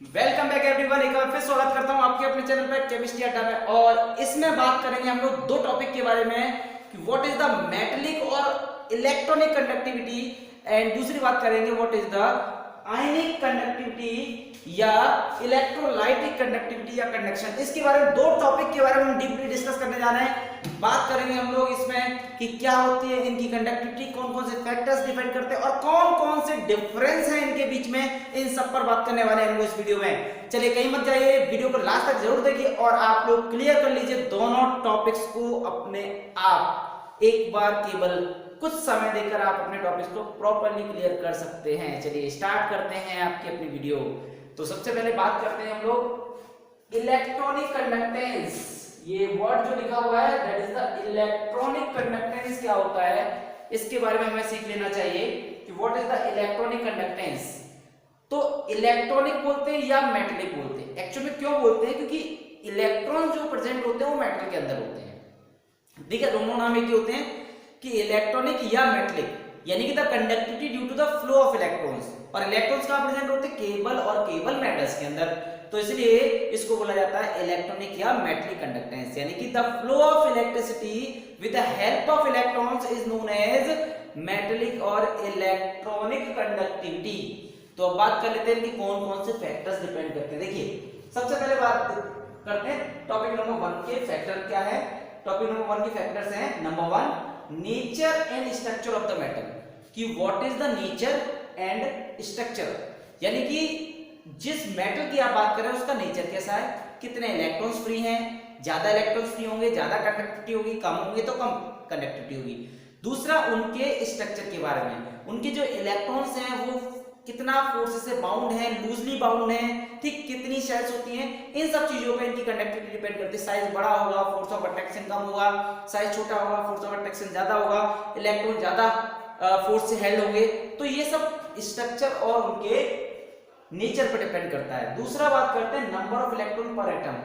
Welcome back everyone. एक बार फिर स्वागत करता हूं आपके अपने चैनल पर केमिस्ट्री अड्डा में। और इसमें बात करेंगे हम लोग दो टॉपिक के बारे में कि व्हाट इज द मेटेलिक और इलेक्ट्रॉनिक कंडक्टिविटी, एंड दूसरी बात करेंगे what is the ionic conductivity या इलेक्ट्रोलाइटिक कंडक्टिविटी या कंडक्शन। इसके बारे में दो टॉपिक के बारे में हम डीपली डिस्कस करने जा रहे हैं। बात करेंगे हम लोग इसमें कि क्या होती है इनकी कंडक्टिविटी, कौन कौन से फैक्टर्स डिपेंड करते हैं और कौन कौन से डिफरेंस हैं इनके बीच में, इन सब पर बात करने वाले हैं हम लोग इस वीडियो में। चलिए कहीं मत जाइए, वीडियो को लास्ट तक जरूर देखिए और आप लोग क्लियर कर लीजिए दोनों टॉपिक्स को अपने आप। एक बार केवल कुछ समय देकर आप अपने टॉपिक्स को प्रॉपर्ली क्लियर कर सकते हैं। चलिए स्टार्ट करते हैं आपकी अपनी वीडियो। तो सबसे पहले बात करते हैं हम लोग इलेक्ट्रॉनिक कंडक्टेंस। ये वर्ड जो लिखा हुआ है that is the electronic conductance क्या होता है, इसके बारे में हमें सीख लेना चाहिए कि what is the electronic conductance. तो इलेक्ट्रॉनिक बोलते हैं या मेटलिक बोलते हैं। एक्चुअली क्यों बोलते हैं, क्योंकि इलेक्ट्रॉन जो प्रेजेंट होते हैं वो मेटल के अंदर होते हैं। ठीक है, दोनों नाम एक ही होते हैं कि इलेक्ट्रॉनिक या मेटलिक, यानी कि the conductivity due to the flow of electrons. और इलेक्ट्रॉन्स कहां प्रेजेंट होते हैं, केबल और केबल मेटल्स के अंदर। तो इसलिए इसको बोला जाता है इलेक्ट्रॉनिक या मेटलिक कंडक्टेंस, यानी कि the flow of electricity with the help of electrons is known as metallic और इलेक्ट्रॉनिक कंडक्टिविटी। तो अब बात कर लेते हैं कि कौन कौन से फैक्टर्स डिपेंड करते हैं। देखिए सबसे पहले बात करते हैं टॉपिक नंबर 1 के फैक्टर क्या है। टॉपिक नंबर 1 के फैक्टर्स हैं number 1 nature and structure of the metal, कि what is the nature and structure, यानी कि जिस मेटल की आप बात कर रहे हैं उसका नेचर कैसा है, कितने इलेक्ट्रॉन्स फ्री हैं, ज्यादा इलेक्ट्रॉन्स फ्री होंगे ज्यादा कंडक्टिविटी होगी, कम होंगे तो कम कंडक्टिविटी होगी। दूसरा उनके स्ट्रक्चर के बारे में, उनके जो इलेक्ट्रॉन्स हैं वो कितना फोर्स से बाउंड है, लूजली बाउंड है, ठीक, कितनी शेल्स होती हैं, इन सब चीजों पे इनकी कंडक्टिविटी डिपेंड करती है। साइज बड़ा होगा फोर्स ऑफ अट्रैक्शन कम होगा, साइज छोटा होगा फोर्स ऑफ अट्रैक्शन ज्यादा होगा, इलेक्ट्रॉन ज्यादा फोर्स से हेल्ड होंगे। तो ये सब स्ट्रक्चर और उनके नेचर पर डिपेंड करता है। दूसरा बात करते हैं नंबर ऑफ इलेक्ट्रॉन पर एटम।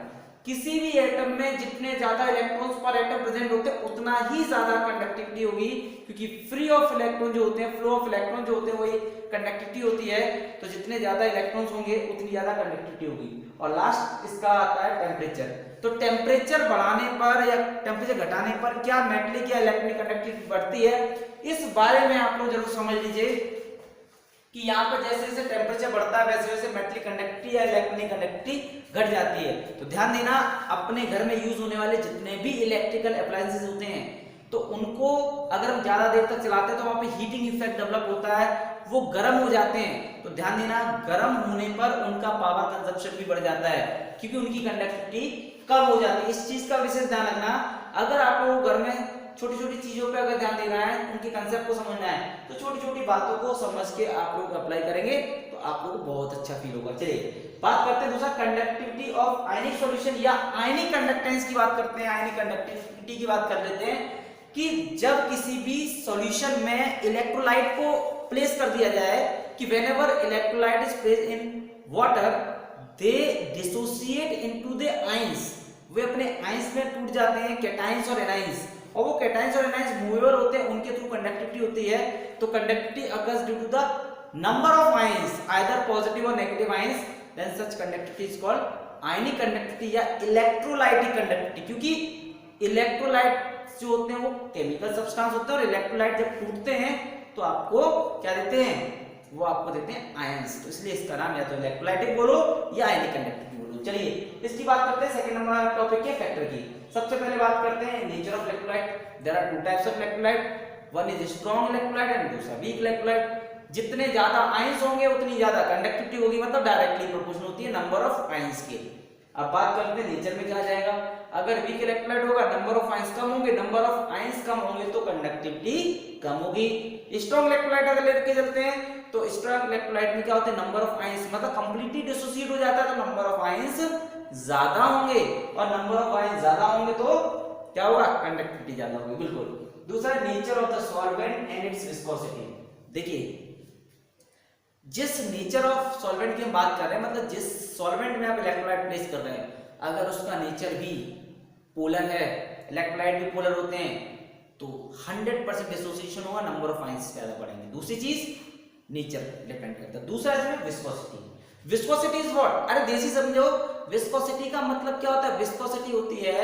किसी भी एटम में जितने ज्यादा इलेक्ट्रॉन्स पर एटम प्रेजेंट होते हैं उतना ही ज्यादा कंडक्टिविटी होगी, क्योंकि फ्री ऑफ इलेक्ट्रॉन जो होते हैं, फ्लो ऑफ इलेक्ट्रॉन जो होते हैं वही कंडक्टिविटी होती है। तो जितने ज्यादा इलेक्ट्रॉन्स होंगे उतनी ज्यादा कंडक्टिविटी होगी। और लास्ट इसका आता है टेम्परेचर। तो टेम्परेचर बढ़ाने पर या टेम्परेचर घटाने पर क्या मेटलिक या इलेक्ट्रॉनिक कंडक्टिविटी बढ़ती है, इस बारे में आप लोग जरूर समझ लीजिए कि यहाँ पर जैसे जैसे टेम्परेचर बढ़ता है वैसे वैसे मेटलिक कंडक्टिविटी या इलेक्ट्रॉनिक कंडक्टिविटी घट जाती है। तो ध्यान देना, अपने घर में यूज होने वाले जितने भी इलेक्ट्रिकल अप्लायंसेस होते हैं तो उनको अगर हम ज्यादा देर तक चलाते हैं तो वहां पे हीटिंग इफेक्ट डेवलप होता है, वो गर्म हो जाते हैं। तो ध्यान देना, गर्म होने पर उनका पावर कंजप्शन भी बढ़ जाता है क्योंकि उनकी कंडक्टिविटी कम हो जाती है। इस चीज का विशेष ध्यान रखना। अगर आप लोग घर में छोटी छोटी चीजों पे अगर ध्यान देना है, उनके कंसेप्ट को समझना है, तो छोटी छोटी बातों को समझ के आप लोग अप्लाई करेंगे तो आप लोगों को बहुत अच्छा फील होगा। चलिए बात करते हैं दूसरा कंडक्टिविटी ऑफ आयनिक सॉल्यूशन या आयनिक कंडक्टेंस की बात करते हैं। आयनिक कंडक्टिविटी की बात कर लेते हैं कि जब किसी भी सॉल्यूशन में इलेक्ट्रोलाइट को प्लेस कर दिया जाए, कि whenever electrolyte is placed in water they dissociate into the ions, वे अपने आयंस में टूट जाते हैं, कैटायंस और एनायंस। और वो कैटायंस और एनायंस मूवेबल होते हैं, उनके थ्रू कंडक्टिविटी होती है। तो conductivity occurs due to the number of ions either positive और negative ions, then such conductivity is called ionic conductivity या इलेक्ट्रोलाइटिक कंडक्टिविटी। क्योंकि इलेक्ट्रोलाइट जो होते हैं वो केमिकल सब्सटेंस होते हैं और इलेक्ट्रोलाइट जब टूटते हैं तो आपको क्या देते हैं, वो आपको देते हैं आयंस। तो इसलिए इसका नाम या तो इलेक्ट्रोलाइटिक बोलो या आयनिक कंडक्टिविटी बोलो। चलिए इसकी बात करते हैं सेकंड नंबर टॉपिक के फैक्टर की। सबसे पहले बात करते हैं nature of electrolyte. There are two types of electrolyte, one is strong electrolyte and दूसरा वीक इलेक्ट्रोलाइट। जितने ज्यादा आयंस होंगे उतनी ज्यादा कंडक्टिविटी होगी, मतलब डायरेक्टली प्रोपोर्शनल होती है नंबर ऑफ आयंस के। अब बात करते हैं नेचर में क्या जाएगा। अगर वीक इलेक्ट्रोलाइट होगा नंबर ऑफ आयंस कम होंगे, नंबर ऑफ आयंस कम होंगे तो कंडक्टिविटी कम होगी। स्ट्रॉन्ग इलेक्ट्रोलाइट अगर लेके चलते हैं तो स्ट्रॉन्ग इलेक्ट्रोलाइट में क्या होता है, नंबर ऑफ आयंस मतलब कंप्लीटली डिसोसिएट हो जाता है तो नंबर ऑफ आयंस ज्यादा होंगे, और नंबर ऑफ आयंस ज्यादा होंगे तो क्या होगा, कंडक्टिविटी ज्यादा होगी। बिल्कुल। दूसरा nature of the solvent and it's viscosity. देखिए जिस नेचर ऑफ सॉल्वेंट की हम बात कर रहे हैं, मतलब जिस सॉल्वेंट में आप इलेक्ट्रोलाइट प्लेस कर रहे हैं, अगर उसका नेचर भी पोलर है, इलेक्ट्रोलाइट भी पोलर होते हैं, तो 100% डिसोसिएशन होगा, नंबर ऑफ आयंस ज्यादा बढ़ेंगे। दूसरी चीज नेचर डिपेंड करता है। दूसरा इसमें विस्कोसिटी। विस्कोसिटी इज व्हाट, अरे देसी समझो, विस्कोसिटी का मतलब क्या होता है? विस्कोसिटी होती है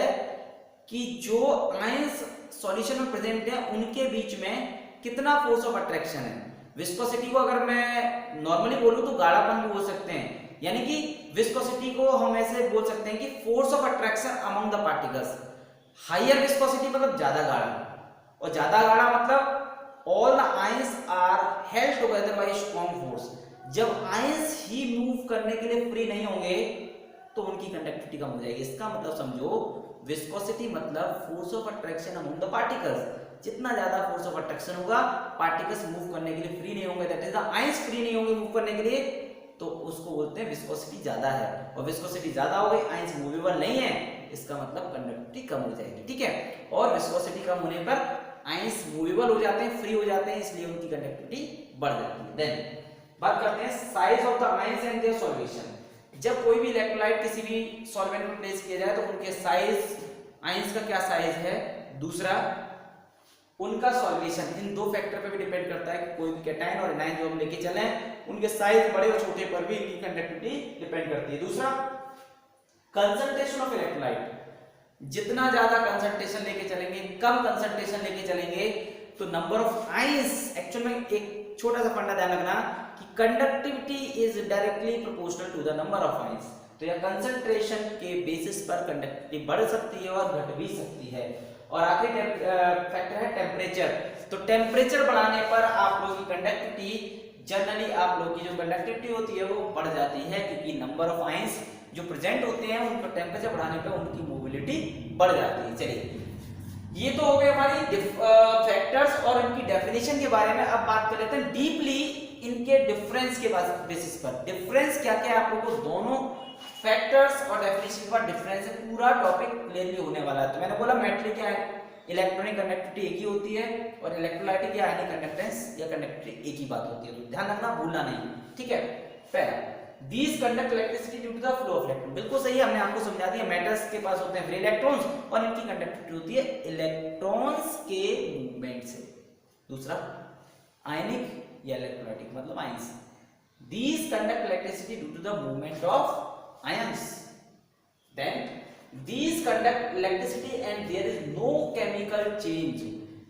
कि जो आयंस सॉल्यूशन में प्रेजेंट है उनके बीच में कितना फोर्स ऑफ अट्रैक्शन है। विस्कोसिटी को अगर मैं नॉर्मली बोलूं तो गाढ़ापन भी बोल सकते हैं, यानी कि विस्कोसिटी को हम ऐसे बोल सकते हैं कि force of attraction among the particles. Higher viscosity मतलब ज्यादा गाढ़ा, और ज्यादा गाढ़ा मतलब all the ions are held together by strong force. जब आयंस ही मूव करने के लिए फ्री नहीं होंगे तो उनकी कंडक्टिविटी कम हो जाएगी। इसका मतलब समझो, विस्कोसिटी मतलब force of attraction among the particles. जितना ज्यादा फोर्स ऑफ अट्रैक्शन होगा, पार्टिकल्स मूव करने के लिए फ्री नहीं होंगे, that is the ions free नहीं होंगे मूव करने के लिए, तो उसको बोलते हैं विस्कोसिटी ज्यादा है। और विस्कोसिटी ज्यादा हो गई, आयंस मूवेबल नहीं है, इसका मतलब कंडक्टिविटी कम हो जाएगी, ठीक है। और विस्कोसिटी कम होने पर आयंस मूवेबल हो जाते हैं, फ्री हो जाते हैं, इसलिए उनकी कंडक्टिविटी बढ़ जाती है। देन बात करते हैं size of the ions and their solution. जब कोई भी इलेक्ट्रोलाइट किसी भी सॉल्वेंट में प्लेस किया जाए तो उनके साइज, आयंस का क्या साइज है, दूसरा उनका सॉल्यूशन, इन दो फैक्टर पे भी डिपेंड करता है कि कोई भी कैटायन और एनायन जो हम लेके चले उनके साइज बड़े और छोटे पर भी इनकी कंडक्टिविटी डिपेंड करती है। दूसरा कंसंट्रेशन ऑफ इलेक्ट्रोलाइट, जितना ज्यादा कंसंट्रेशन लेके चलेंगे, कम कंसंट्रेशन लेके चलेंगे तो नंबर ऑफ आयंस, एक्चुअल में एक छोटा सा फंडा ध्यान रखना कि conductivity is directly proportional to the number of ions. तो यह कंसंट्रेशन के बेसिस पर कंडक्टिविटी बढ़ सकती है और घट भी सकती है। और आखिरी फैक्टर है टेम्परेचर। तो टेम्परेचर बढ़ाने पर आप लोगों की कंडक्टिविटी, जनरली आप लोगों की जो कंडक्टिविटी होती है वो बढ़ जाती है, क्योंकि नंबर ऑफ आयंस जो प्रेजेंट होते हैं उनको टेम्परेचर बढ़ाने पर उनकी मोबिलिटी बढ़ जाती है। चलिए, ये तो हो गए हमारी फैक्टर्स और इनकी डेफिनेशन के बारे में। अब बात कर लेते हैं डीपली इनके डिफरेंस के बेसिस पर। डिफरेंस क्या क्या है आप लोगों को दोनों फैक्टर्स और डेफिनेशन का डिफरेंस है, पूरा टॉपिक क्लियरली होने वाला है। तो मैंने बोला मेटलिक या इलेक्ट्रॉनिक कंडक्टिविटी एक ही होती है और इलेक्ट्रोलाइटिक या आयनिक कंडक्टेंस या कंडक्टिविटी एक ही बात होती है, तो ध्यान रखना, भूलना नहीं, ठीक है। पहला, these conduct electricity due to the flow of electron, बिल्कुल सही है, हमने आपको समझा दिया। मेटल्स के पास होते हैं फ्री इलेक्ट्रॉन्स और इनकी कंडक्टिविटी होती है इलेक्ट्रॉन्स के मूवमेंट से। दूसरा, आयनिक या इलेक्ट्रोलाइटिक मतलब ions, these conduct electricity due to the movement of ions, then these conduct electricity and there is no chemical change।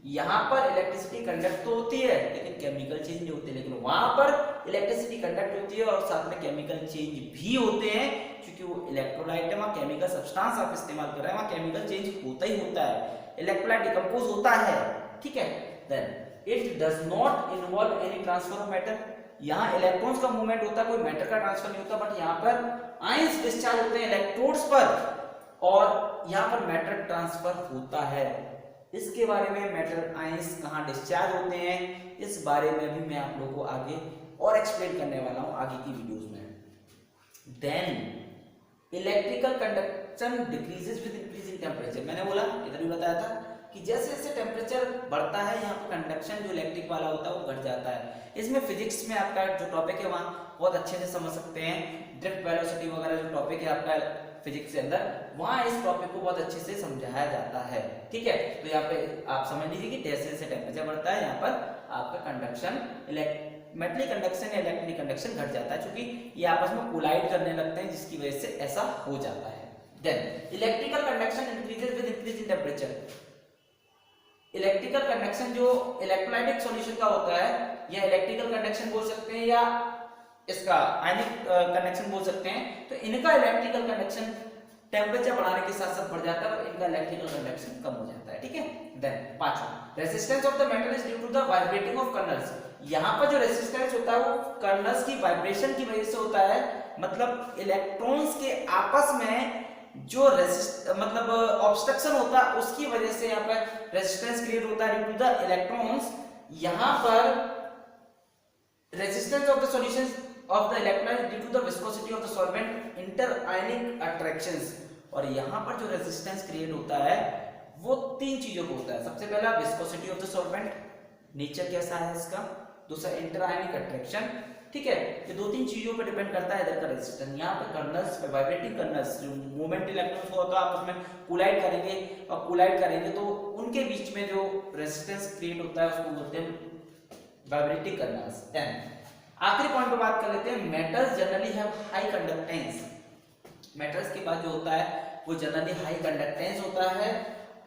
यहां पर इलेक्ट्रिसिटी कंडक्ट तो होती है लेकिन केमिकल चेंज नहीं होते, लेकिन वहां पर इलेक्ट्रिसिटी कंडक्ट होती है और साथ में केमिकल चेंज भी होते हैं, क्योंकि वो इलेक्ट्रोलाइट है, वहां केमिकल सब्सटेंस आप इस्तेमाल कर रहे हैं, वहां केमिकल चेंज होता ही होता है, इलेक्ट्रोलाइट डिकम्पोज होता है, ठीक है। Then it does not involve any transfer of matter. यहाँ इलेक्ट्रॉन्स का मूवमेंट होता है, कोई मैटर का ट्रांसफर नहीं होता, बट यहाँ पर आयंस डिस्चार्ज होते हैं इलेक्ट्रोड्स पर और यहाँ पर मैटर ट्रांसफर होता है। इसके बारे में मैटर आयंस कहाँ डिस्चार्ज होते हैं, इस बारे में भी मैं आप लोगों को आगे और एक्सप्लेन करने वाला हूँ आगे की वीडियोस में। Then electrical conduction decreases with increasing temperature. मैंने बोला, इधर भी बताया था कि जैसे जैसे टेम्परेचर बढ़ता है यहाँ पर कंडक्शन जो इलेक्ट्रिक वाला होता है वो घट जाता है। इसमें फिजिक्स में आपका जो टॉपिक है वहाँ बहुत अच्छे से समझ सकते हैं, ड्रिफ्ट वेलोसिटी वगैरह जो टॉपिक है आपका फिजिक्स के अंदर, वहां इस टॉपिक को बहुत अच्छे से समझाया जाता है, ठीक है। तो यहाँ पे आप समझ लीजिए कि जैसे जैसे टेम्परेचर बढ़ता है यहाँ पर आपका कंडक्शन, मेटलिक कंडक्शन या इलेक्ट्रिक कंडक्शन घट जाता है, क्योंकि ये आपस में कोलाइड करने लगते हैं जिसकी वजह से ऐसा हो जाता है। Then electrical conduction increases with increase in temperature. Electrical conduction जो इलेक्ट्रोलाइटिक सॉल्यूशन का होता है, या इलेक्ट्रिकल कंडक्शन बोल सकते हैं या इसका आयनिक कंडक्शन बोल सकते हैं, तो इनका इलेक्ट्रिकल कंडक्शन टेम्परेचर बढ़ाने के साथ साथ बढ़ जाता है और इनका इलेक्ट्रिकल कंडक्शन कम हो जाता है, ठीक है। देन पांचवा, resistance of the metal is due to the vibrating of kernels. यहाँ पर जो रेजिस्टेंस होता है वो कर्नल्स की वाइब्रेशन की वजह से होता है, मतलब इलेक्ट्रॉन्स के आपस में जो मतलब ऑब्स्ट्रक्शन होता है उसकी वजह से यहाँ पर रेजिस्टेंस क्रिएट होता है ड्यू टू द इलेक्ट्रॉन्स। यहाँ पर resistance of the solution of the electrolyte due to the viscosity of the solvent interionic attractions। और यहाँ पर जो रेजिस्टेंस क्रिएट होता है वो तीन चीजों को होता है। सबसे पहला viscosity of the solvent, nature कैसा है इसका, दूसरा इंटरआयनिक अट्रैक्शन, ठीक है। ये दो तीन चीजों पर डिपेंड करता है इधर का रेजिस्टेंस। यहाँ पे कर्नल्स पे वाइब्रेटिंग कर्नल्स जो मूवमेंट इलेक्ट्रॉन्स को होता है आपस में कोलाइड करेंगे, और कोलाइड करेंगे तो उनके बीच में जो रेजिस्टेंस क्रिएट होता है उसको बोलते हैं वाइब्रेटिंग कर्नल्स। देन आखिरी पॉइंट पे बात कर लेते हैं, metals generally have high conductance. Metals के बाद जो होता है वो जनरली हाई कंडक्टेंस होता है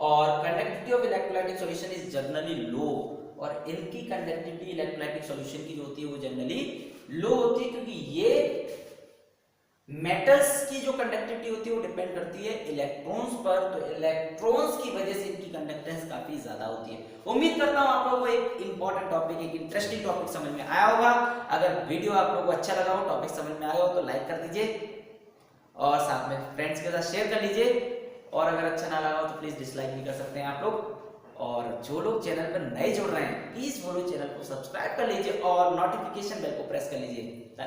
और conductivity of electrolytic solution is generally लो, और इनकी कंडक्टिविटी इलेक्ट्रोलाइटिक सॉल्यूशन की जो होती है वो जनरली लो होती है, क्योंकि ये मेटल्स की जो कंडक्टिविटी होती है वो डिपेंड करती है इलेक्ट्रॉन्स पर, तो इलेक्ट्रॉन्स की वजह से इनकी कंडक्टेंस काफी ज्यादा होती है। उम्मीद करता हूं आप लोगों को एक इंपॉर्टेंट टॉपिक, एक इंटरेस्टिंग टॉपिक समझ में आया होगा। अगर वीडियो आप लोगों को अच्छा लगा हो, टॉपिक समझ में आया हो, तो लाइक कर दीजिए और साथ में फ्रेंड्स के साथ शेयर कर लीजिए, और अगर अच्छा ना लगा हो तो प्लीज डिसलाइक भी कर सकते हैं आप लोग। और जो लोग चैनल पर नए जुड़ रहे हैं प्लीज वो लोग चैनल को सब्सक्राइब कर लीजिए और नोटिफिकेशन बेल को प्रेस कर लीजिए।